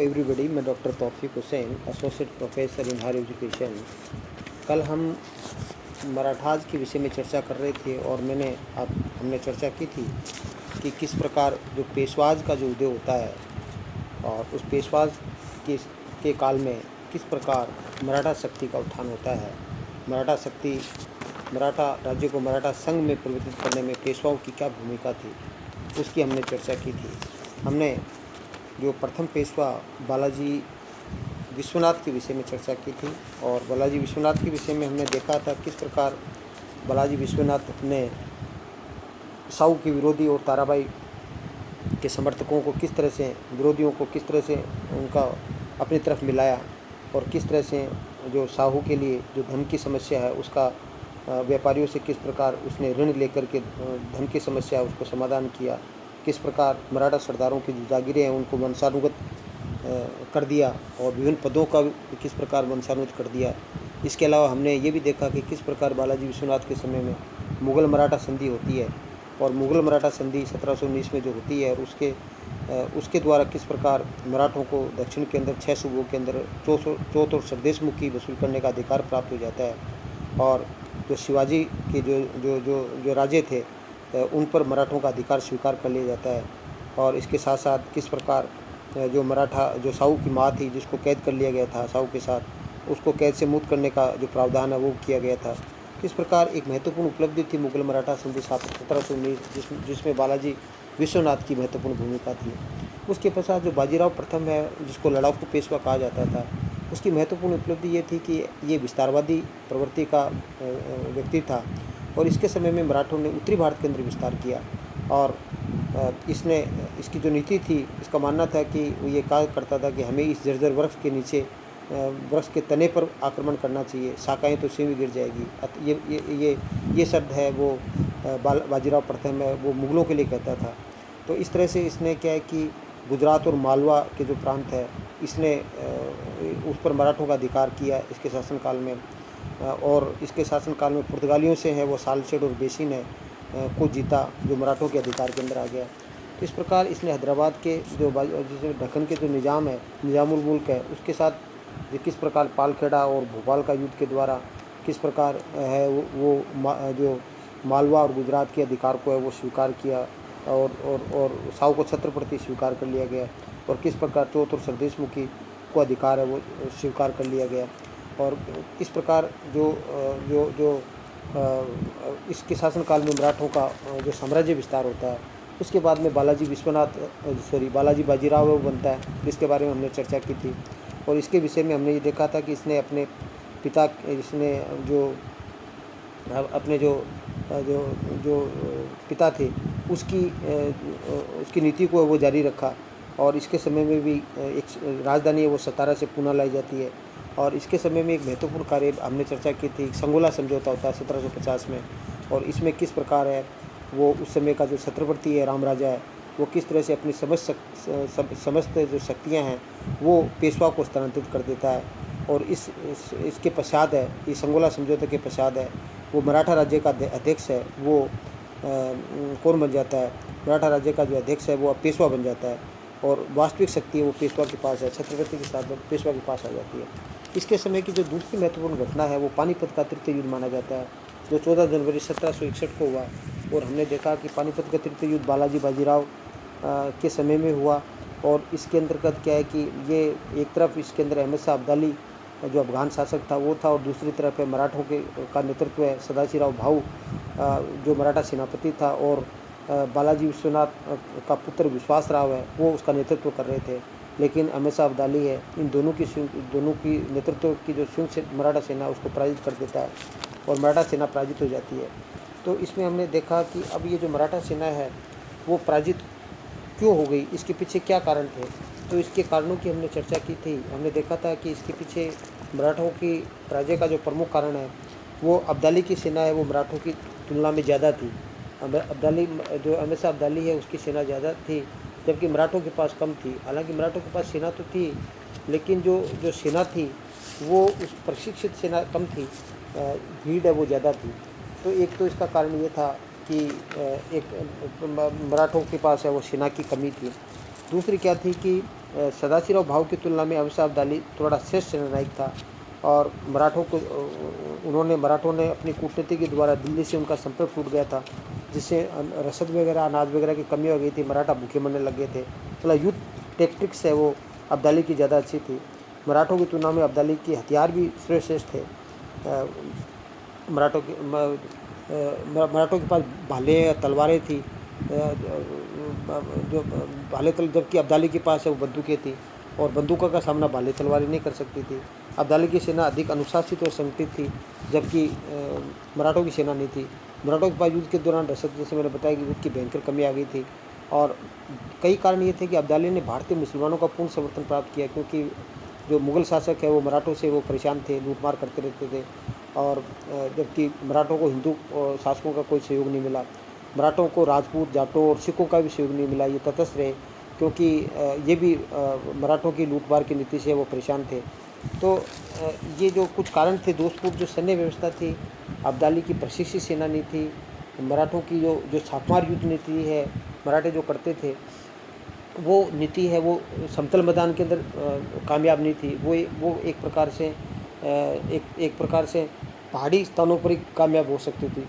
Everybody, मैं doctor Taufiq Hussain, associate professor in higher education. कल हम मराठास के विषय में चर्चा कर रहे थे और हमने चर्चा की थी कि किस प्रकार जो पेशवाज का जो उदय होता है और उस पेशवाज के काल में किस प्रकार मराठा शक्ति का उत्थान होता है। मराठा राज्य को मराठा संघ में परिवर्तित करने में पेशवाओं की क्या भूमिका थी, उसकी हमने चर्चा की थी। हमने जो प्रथम पेशवा बालाजी विश्वनाथ के विषय में चर्चा की थी और बालाजी विश्वनाथ के विषय में हमने देखा था किस प्रकार बालाजी विश्वनाथ ने साहू के विरोधी और ताराबाई के समर्थकों को किस तरह से, विरोधियों को किस तरह से उनका अपनी तरफ मिलाया और किस तरह से जो साहू के लिए जो धन की समस्या है उसका व्यापारियों से किस प्रकार उसने ऋण लेकर के धन की समस्या उसको समाधान किया, किस प्रकार मराठा सरदारों की जो जागीरें हैं उनको वंशानुगत कर दिया और विभिन्न पदों का किस प्रकार वंशानुगत कर दिया। इसके अलावा हमने ये भी देखा कि किस प्रकार बालाजी विश्वनाथ के समय में मुग़ल मराठा संधि होती है और मुग़ल मराठा संधि 1719 में जो होती है और उसके द्वारा किस प्रकार मराठों को दक्षिण के अंदर 6 सूबों के अंदर चौथ और सरदेश मुक्ति वसूल करने का अधिकार प्राप्त हो जाता है और जो शिवाजी के जो राजे थे उन पर मराठों का अधिकार स्वीकार कर लिया जाता है। और इसके साथ साथ किस प्रकार जो साहू की माँ थी जिसको कैद कर लिया गया था साहू के साथ, उसको कैद से मुक्त करने का जो प्रावधान है वो किया गया था। इस प्रकार एक महत्वपूर्ण उपलब्धि थी मुग़ल मराठा संधि 1719 जिसमें बालाजी विश्वनाथ की महत्वपूर्ण भूमिका थी। उसके पश्चात जो बाजीराव प्रथम है जिसको लड़ाकू पेशवा कहा जाता था, उसकी महत्वपूर्ण उपलब्धि ये थी कि ये विस्तारवादी प्रवृत्ति का व्यक्ति था और इसके समय में मराठों ने उत्तरी भारत के अंदर विस्तार किया और इसकी जो नीति थी, इसका मानना था कि वो ये कहा करता था कि हमें इस जर्जर वृक्ष के नीचे वृक्ष के तने पर आक्रमण करना चाहिए, शाखाएं तो स्वयं गिर जाएगी। ये शब्द है वो बाजीराव प्रथम है वो मुग़लों के लिए कहता था। तो इस तरह से इसने क्या है कि गुजरात और मालवा के जो प्रांत है इसने उस पर मराठों का अधिकार किया इसके शासनकाल में और इसके शासनकाल में पुर्तगालियों से है वो सालसेट और बेसिन है को जीता जो मराठों के अधिकार के अंदर आ गया। तो इस प्रकार इसने हैदराबाद के जिसमें दक्कन के जो निज़ाम है, निज़ामुल मुल्क है, उसके साथ किस प्रकार पालखेड़ा और भोपाल का युद्ध के द्वारा किस प्रकार है जो मालवा और गुजरात के अधिकार को है वो स्वीकार किया और साहू को छत्रपति स्वीकार कर लिया गया और किस प्रकार चौथ और सरदेश मुखी को अधिकार है वो स्वीकार कर लिया गया। और इस प्रकार इसके शासनकाल में मराठों का जो साम्राज्य विस्तार होता है, उसके बाद में बालाजी बाजीराव वो बनता है जिसके बारे में हमने चर्चा की थी और इसके विषय में हमने ये देखा था कि इसने अपने पिता जो पिता थे उसकी नीति को वो जारी रखा और इसके समय में भी एक राजधानी है वो सतारा से पूना लाई जाती है और इसके समय में एक महत्वपूर्ण कार्य हमने चर्चा की थी, संगोला समझौता होता है 1750 में और इसमें किस प्रकार है वो उस समय का जो छत्रपति है राम राजा है वो किस तरह से अपनी समस्त जो शक्तियाँ हैं वो पेशवा को स्थानांतरित कर देता है और इसके पश्चात है, इस संगोला समझौते के पश्चात है वो मराठा राज्य का अध्यक्ष है वो कौन बन जाता है, मराठा राज्य का जो अध्यक्ष है वो पेशवा बन जाता है और वास्तविक शक्ति है वो पेशवा के पास है, छत्रपति के साथ पेशवा के पास आ जाती है। इसके समय की जो दूसरी महत्वपूर्ण घटना है वो पानीपत का तृतीय युद्ध माना जाता है जो 14 जनवरी 1761 को हुआ और हमने देखा कि पानीपत का तृतीय युद्ध बालाजी बाजीराव के समय में हुआ और इसके अंतर्गत क्या है कि ये एक तरफ इसके अंदर अहमद शाह अब्दाली जो अफगान शासक था वो था और दूसरी तरफ है मराठों का नेतृत्व है सदाशिवराव भाऊ जो मराठा सेनापति था और बालाजी विश्वनाथ का पुत्र विश्वास राव है वो उसका नेतृत्व कर रहे थे। लेकिन अहमद शाह अब्दाली है इन दोनों की नेतृत्व की जो संयुक्त मराठा सेना उसको पराजित कर देता है और मराठा सेना पराजित हो जाती है। तो इसमें हमने देखा कि अब ये जो मराठा सेना है वो पराजित क्यों हो गई, इसके पीछे क्या कारण थे। तो इसके कारणों की हमने चर्चा की थी। हमने देखा था कि इसके पीछे मराठों की पराजय का जो प्रमुख कारण है वो अब्दाली की सेना है वो मराठों की तुलना में ज़्यादा थी। जो अहमद शाह अब्दाली है उसकी सेना ज़्यादा थी जबकि मराठों के पास कम थी। हालांकि मराठों के पास सेना तो थी लेकिन जो सेना थी वो उस प्रशिक्षित सेना कम थी, भीड़ है वो ज़्यादा थी। तो एक तो इसका कारण ये था कि एक मराठों के पास है वो सेना की कमी थी। दूसरी क्या थी कि सदाशिवराव भाऊ की तुलना में अहमद शाह अब्दाली थोड़ा श्रेष्ठ सेनानायक था और मराठों ने अपनी कूटनीति के द्वारा दिल्ली से उनका संपर्क टूट गया था, जिससे रसद वगैरह अनाज वगैरह की कमी हो गई थी। मराठा भूखे मरने लग गए थे। मतलब युद्ध टेक्टिक्स है वो अब्दाली की ज़्यादा अच्छी थी। मराठों की तुलना में अब्दाली के हथियार भी श्रेष्ठ थे। मराठों के पास भाले तलवारें थी, जो जबकि अब्दाली के पास है वो बंदूकें थी और बंदूकों का सामना भाले तलवारें नहीं कर सकती थी। अब्दाली की सेना अधिक अनुशासित और संगठित थी, जबकि मराठों की सेना नहीं थी। मराठों के पास युद्ध के दौरान रसद, जैसे मैंने बताया कि युद्ध की भयंकर कमी आ गई थी और कई कारण ये थे कि अब्दाली ने भारतीय मुसलमानों का पूर्ण समर्थन प्राप्त किया, क्योंकि जो मुग़ल शासक है वो मराठों से वो परेशान थे, लूटमार करते रहते थे और जबकि मराठों को हिंदू शासकों का कोई सहयोग नहीं मिला। मराठों को राजपूत, जाटों और सिखों का भी सहयोग नहीं मिला। ये तटस्थ रहे, क्योंकि ये भी मराठों की लूटमार की नीति से वो परेशान थे। तो ये जो कुछ कारण थे, दोस्तपूर्ण जो सैन्य व्यवस्था थी, अब्दाली की प्रशिक्षित सेना नहीं थी, मराठों की जो छापामार युद्ध नीति है, मराठे जो करते थे वो नीति है वो समतल मैदान के अंदर कामयाब नहीं थी। वो एक प्रकार से पहाड़ी स्थानों पर ही कामयाब हो सकती थी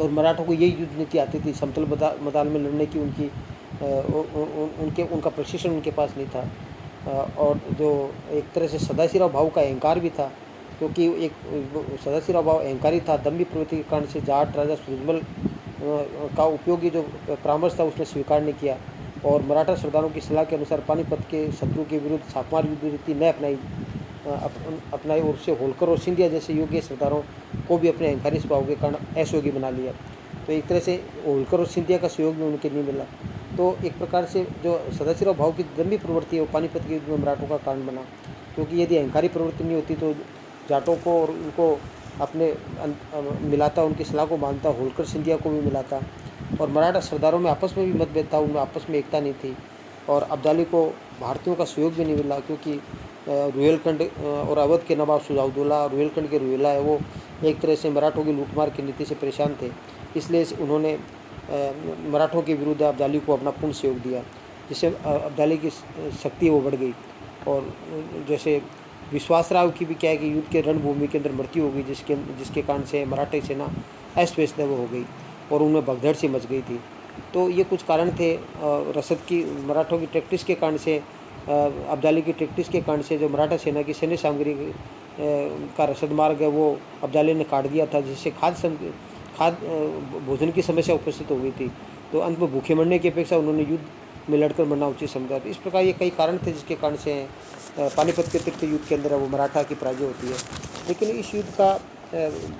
और मराठों को यही युद्ध नीति आती थी। समतल मैदान में लड़ने की उनका प्रशिक्षण उनके पास नहीं था। और जो एक तरह से सदाशिवराव भाऊ का अहंकार भी था, क्योंकि सदाशिवराव भाऊ अहंकारी था। दम्भी प्रवृत्ति के कारण से जाट राजा सूरजमल का उपयोगी जो परामर्श था उसने स्वीकार नहीं किया और मराठा सरदारों की सलाह के अनुसार पानीपत के शत्रु के विरुद्ध छापामार युद्ध नीति न अपनाई और उससे होलकर और सिंधिया जैसे योग्य सरदारों को भी अपने अहंकारी स्वभाव के कारण असहयोगी बना लिया। तो एक तरह से होलकर और सिंधिया का सहयोग भी उनके नहीं मिला। तो एक प्रकार से जो सदाशिवराव भाऊ की दम्भी प्रवृत्ति है वो पानीपत के युद्ध में मराठों का कारण बना, क्योंकि यदि अहंकारी प्रवृत्ति नहीं होती तो जाटों को और उनको अपने मिलाता, उनकी सलाह को मानता, होलकर सिंधिया को भी मिलाता और मराठा सरदारों में आपस में भी मतभेद था, उनमें आपस में एकता नहीं थी और अब्दाली को भारतीयों का सहयोग भी नहीं मिला, क्योंकि रुहेलखंड और अवध के नवाब सुजाउद्दौला, रुहेलखंड के रुहेला है वो एक तरह से मराठों की लूटमार की नीति से परेशान थे। इसलिए उन्होंने मराठों के विरुद्ध अब्दाली को अपना पूर्ण सहयोग दिया, जिससे अब्दाली की शक्ति वो बढ़ गई। और जैसे विश्वासराव की भी क्या है कि युद्ध के रणभूमि के अंदर मृत्यु हो गई, जिसके कारण से मराठी सेना अस्त व्यस्त हो गई और उनमें भगदड़ सी मच गई थी। तो ये कुछ कारण थे। रसद की मराठों की टैक्टिस के कारण से, अब्दाली की टैक्टिस के कारण से जो मराठा सेना की सैन्य सामग्री का रसद मार्ग है वो अब्दाली ने काट दिया था, जिससे भोजन की समस्या उपस्थित हो गई थी। तो अंत में भूखे मरने की अपेक्षा उन्होंने युद्ध में लड़कर मरना उचित समझा। तो इस प्रकार ये कई कारण थे जिसके कारण से पानीपत के तृतीय युद्ध के अंदर वो मराठा की पराजय होती है। लेकिन इस युद्ध का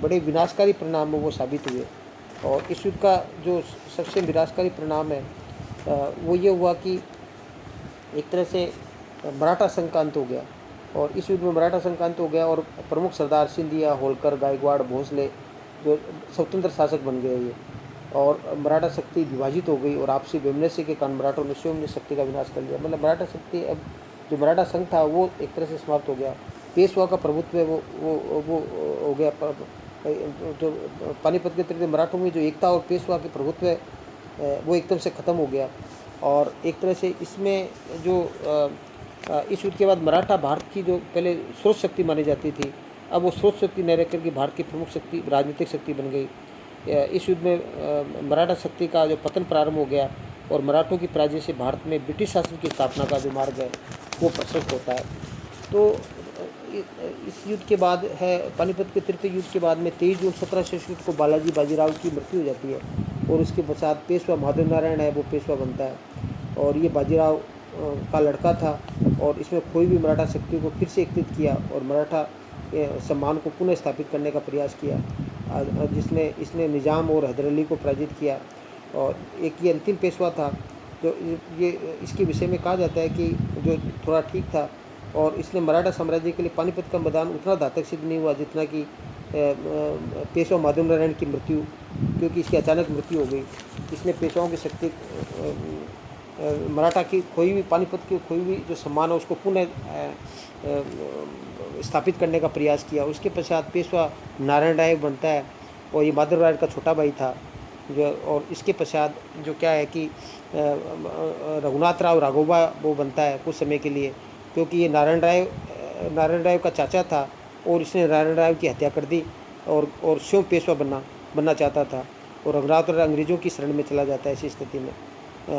बड़े विनाशकारी परिणाम वो साबित हुए और इस युद्ध का जो सबसे विनाशकारी परिणाम है वो ये हुआ कि एक तरह से मराठा संघ का अंत हो गया और इस युद्ध में मराठा संघ का अंत हो गया और प्रमुख सरदार सिंधिया, होलकर, गायकवाड़, भोसले जो स्वतंत्र शासक बन गए ये और मराठा शक्ति विभाजित हो गई और आपसी वैमनस्य के कारण मराठों ने स्वयं ने शक्ति का विनाश कर लिया। मतलब मराठा शक्ति, अब जो मराठा संघ था वो एक तरह से समाप्त हो गया। पेशवा का प्रभुत्व वो हो गया। जो पानीपत के तृतीय मराठों में जो एकता और पेशवा के प्रभुत्व वो एकदम से ख़त्म हो गया और एक तरह से इसमें जो इस युद्ध के बाद मराठा भारत की जो पहले स्रोत शक्ति मानी जाती थी, अब वो स्रोत शक्ति न रहकर के भारत की प्रमुख शक्ति, राजनीतिक शक्ति बन गई। इस युद्ध में मराठा शक्ति का जो पतन प्रारंभ हो गया और मराठों की पराजय से भारत में ब्रिटिश शासन की स्थापना का जो मार्ग है वो प्रशस्त होता है। तो इस युद्ध के बाद है, पानीपत के तृतीय युद्ध के बाद में 23 जून 1766 को बालाजी बाजीराव की मृत्यु हो जाती है और उसके पश्चात पेशवा माधव नारायण है वो पेशवा बनता है और ये बाजीराव का लड़का था और इसमें खोई भी मराठा शक्ति को फिर से एकत्रित किया और मराठा सम्मान को पुनः स्थापित करने का प्रयास किया, जिसमें इसने निज़ाम और हैदर अली को पराजित किया। और एक ये अंतिम पेशवा था जो ये इसके विषय में कहा जाता है कि जो थोड़ा ठीक था और इसने मराठा साम्राज्य के लिए पानीपत का मैदान उतना घातक सिद्ध नहीं हुआ जितना कि पेशवा माधव नारायण की मृत्यु, क्योंकि इसकी अचानक मृत्यु हो गई। इसने पेशवाओं की शक्ति, मराठा की खोई हुई, पानीपत की खोई हुई जो सम्मान है उसको पुनः स्थापित करने का प्रयास किया। उसके पश्चात पेशवा नारायण राय बनता है और ये माधव राय का छोटा भाई था जो और इसके पश्चात जो क्या है कि रघुनाथ राव राघोबा वो बनता है कुछ समय के लिए, क्योंकि ये नारायण राय का चाचा था और इसने नारायण राय की हत्या कर दी और स्वयं पेशवा बनना चाहता था। और रघुनाथ राय अंग्रेज़ों की शरण में चला जाता है ऐसी स्थिति में।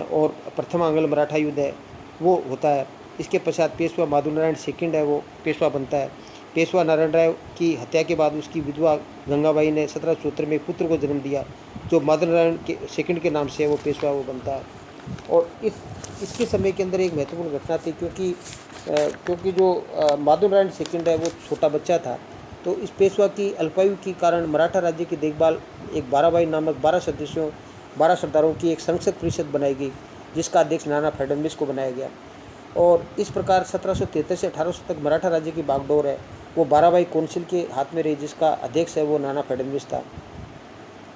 और प्रथम आंग्ल मराठा युद्ध है वो होता है। इसके पश्चात पेशवा माधव नारायण सेकंड है वो पेशवा बनता है। पेशवा नारायण राय की हत्या के बाद उसकी विधवा गंगाबाई ने 1774 में एक पुत्र को जन्म दिया जो माधव नारायण के सेकंड के नाम से वो पेशवा वो बनता है। और इसके समय के अंदर एक महत्वपूर्ण घटना थी, क्योंकि जो माधव नारायण सेकंड है वो छोटा बच्चा था, तो इस पेशवा की अल्पायु के कारण मराठा राज्य की देखभाल एक 12 नामक 12 सरदारों की एक संसद परिषद बनाई गई, जिसका अध्यक्ष नाना फडणवीस को बनाया गया। और इस प्रकार 1773 से 1800 तक मराठा राज्य की बागडोर है वो 12 काउंसिल के हाथ में रही, जिसका अध्यक्ष है वो नाना फडणवीस था।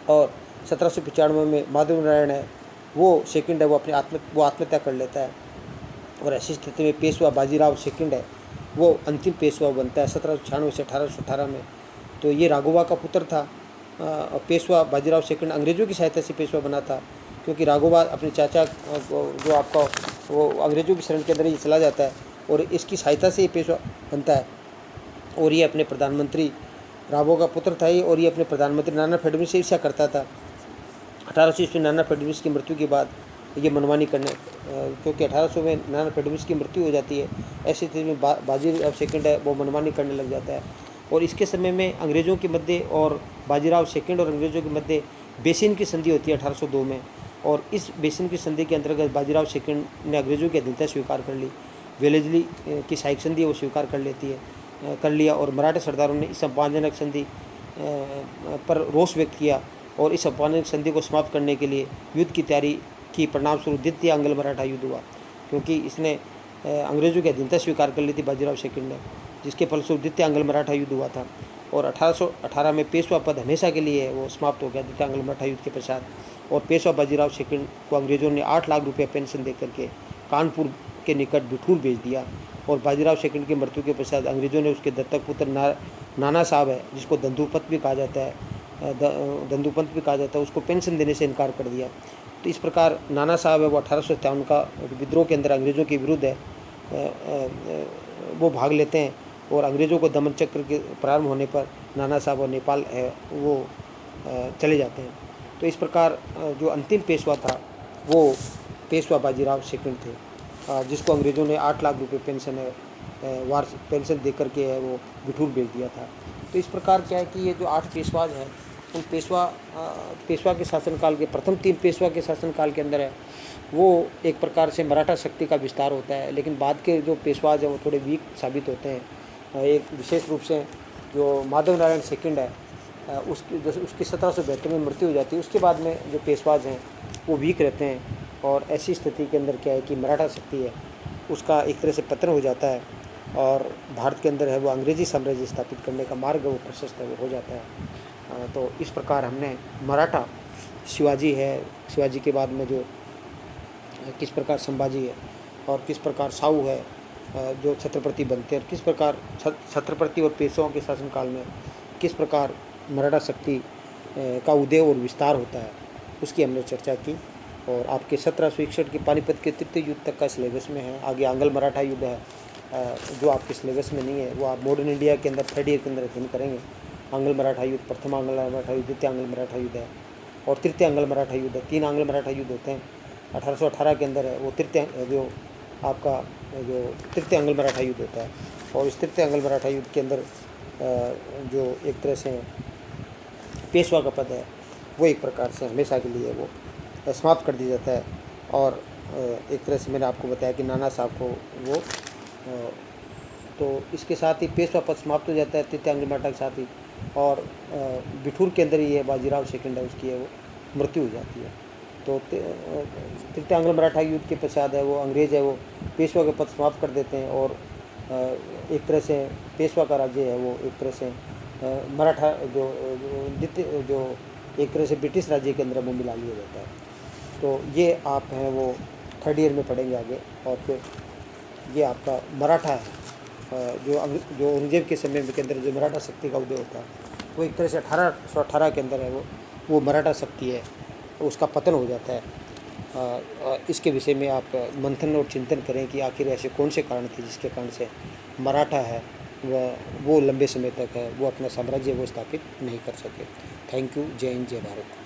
और 1795 में माधव नारायण है वो सेकंड है वो आत्महत्या कर लेता है। और ऐसी स्थिति में पेशवा बाजीराव सेकंड है वो अंतिम पेशवा बनता है 1796 से 1818 में। तो ये राघोबा का पुत्र था। पेशवा बाजीराव सेकंड अंग्रेज़ों की सहायता से पेशवा बना था, क्योंकि राघोबा अपने चाचा जो आपका वो अंग्रेज़ों की शरण के अंदर ही चला जाता है और इसकी सहायता से ये पेशवा बनता है। और ये अपने प्रधानमंत्री राघोबा का पुत्र था ये, और ये अपने प्रधानमंत्री नाना फडणवीस से ईर्ष्या करता था। 1800 ईस्वी नाना फडणवीस की मृत्यु के बाद ये मनमानी करने, क्योंकि 1800 में नाना फडणवीस की मृत्यु हो जाती है, ऐसी स्थिति में बाजीराव सेकंड है वो मनमानी करने लग जाता है। और इसके समय में अंग्रेज़ों के मध्य और बाजीराव सेकंड और अंग्रेज़ों के मध्य बेसिन की संधि होती है 1802 में। और इस बेसिन की संधि के अंतर्गत बाजीराव सेकंड ने अंग्रेज़ों की अधीनता स्वीकार कर ली। वेलेस्ली की सहायक संधि वो स्वीकार कर लिया और मराठा सरदारों ने इस अपमानजनक संधि पर रोष व्यक्त किया और इस अपमानजनक संधि को समाप्त करने के लिए युद्ध की तैयारी की। परिणामस्वरूप द्वितीय आंग्ल मराठा युद्ध हुआ, क्योंकि इसने अंग्रेज़ों की अधीनता स्वीकार कर ली थी बाजीराव सेकंड ने, जिसके फलस्वरूप द्वितीय आंग्ल मराठा युद्ध हुआ था। और 1818 में पेशवा पद हमेशा के लिए वो समाप्त हो गया द्वितीय आंग्ल मराठा युद्ध के पश्चात। और पेशवा बाजीराव सेकंड को अंग्रेज़ों ने 8 लाख रुपये पेंशन देकर के कानपुर के निकट बिठूर भेज दिया। और बाजीराव सेकंड की मृत्यु के पश्चात अंग्रेज़ों ने उसके दत्तक पुत्र नाना साहब है, जिसको दंदूपंत भी कहा जाता है, उसको पेंशन देने से इनकार कर दिया। तो इस प्रकार नाना साहब है वो 1857 का विद्रोह के अंदर अंग्रेज़ों के विरुद्ध है वो भाग लेते हैं। और अंग्रेज़ों को दमन चक्र के प्रारंभ होने पर नाना साहब और नेपाल है वो चले जाते हैं। तो इस प्रकार जो अंतिम पेशवा था वो पेशवा बाजीराव सेकंड थे, जिसको अंग्रेज़ों ने 8 लाख रुपये पेंशन है वार्षिक पेंशन दे करके है वो बिठूर भेज दिया था। तो इस प्रकार क्या है कि ये जो 8 पेशवाज हैं उन पेशवा के शासनकाल के प्रथम 3 पेशवा के शासनकाल के अंदर है वो एक प्रकार से मराठा शक्ति का विस्तार होता है। लेकिन बाद के जो पेशवाज हैं वो थोड़े वीक साबित होते हैं। एक विशेष रूप से जो माधव नारायण सेकंड है उसकी 1772 में मृत्यु हो जाती है। उसके बाद में जो पेशवाज हैं वो वीक रहते हैं और ऐसी स्थिति के अंदर क्या है कि मराठा शक्ति है उसका एक तरह से पतन हो जाता है और भारत के अंदर है वो अंग्रेज़ी साम्राज्य स्थापित करने का मार्ग वो प्रशस्त है वो हो जाता है। तो इस प्रकार हमने मराठा शिवाजी के बाद में जो किस प्रकार संभाजी है और किस प्रकार साहू है जो छत्रपति बनते हैं और किस प्रकार छत्रपति और पेशवाओं के शासनकाल में किस प्रकार मराठा शक्ति का उदय और विस्तार होता है उसकी हमने चर्चा की। और आपके 1761 के पानीपत के तृतीय युद्ध तक का सिलेबस में है। आगे आंग्ल मराठा युद्ध है जो आपके सिलेबस में नहीं है, वो आप मॉडर्न इंडिया के अंदर 3rd ईयर के अंदर अध्ययन करेंगे। आंग्ल मराठा युद्ध, प्रथम आंग्ल मराठा युद्ध, द्वितीय आंग्ल मराठा युद्ध है और तृतीय आंग्ल मराठा युद्ध है। 3 आंग्ल मराठा युद्ध होते हैं। 1818 के अंदर है वो तृतीय आंग्ल मराठा युद्ध होता है। और इस तृतीय आंग्ल मराठा युद्ध के अंदर जो एक तरह से पेशवा का पद है वो एक प्रकार से हमेशा के लिए वो समाप्त कर दिया जाता है। और एक तरह से मैंने आपको बताया कि नाना साहब को वो तो इसके साथ ही पेशवा पद समाप्त हो जाता है तृतीय आंग्ल मराठा के साथ ही। और बिठूर के अंदर ही है बाजीराव सेकंड है उसकी है वो मृत्यु हो जाती है। तो तृतीय आंग्ल मराठा युद्ध के पश्चात है वो अंग्रेज़ है वो पेशवा के पद समाप्त कर देते हैं और एक तरह से पेशवा का राज्य है वो एक तरह से मराठा जो एक तरह से ब्रिटिश राज्य के अंदर वो मिला लिया जाता है। तो ये आप हैं वो 3rd ईयर में पढ़ेंगे आगे। और फिर ये आपका मराठा है जो औरंगजेब के समय के अंदर जो मराठा शक्ति का उदय होता है वो एक तरह से 1818 के अंदर है वो मराठा शक्ति है उसका पतन हो जाता है। इसके विषय में आप मंथन और चिंतन करें कि आखिर ऐसे कौन से कारण थे जिसके कारण से मराठा है वो लंबे समय तक है वो अपना साम्राज्य वो स्थापित नहीं कर सके। Thank you. जय हिंद, जय भारत।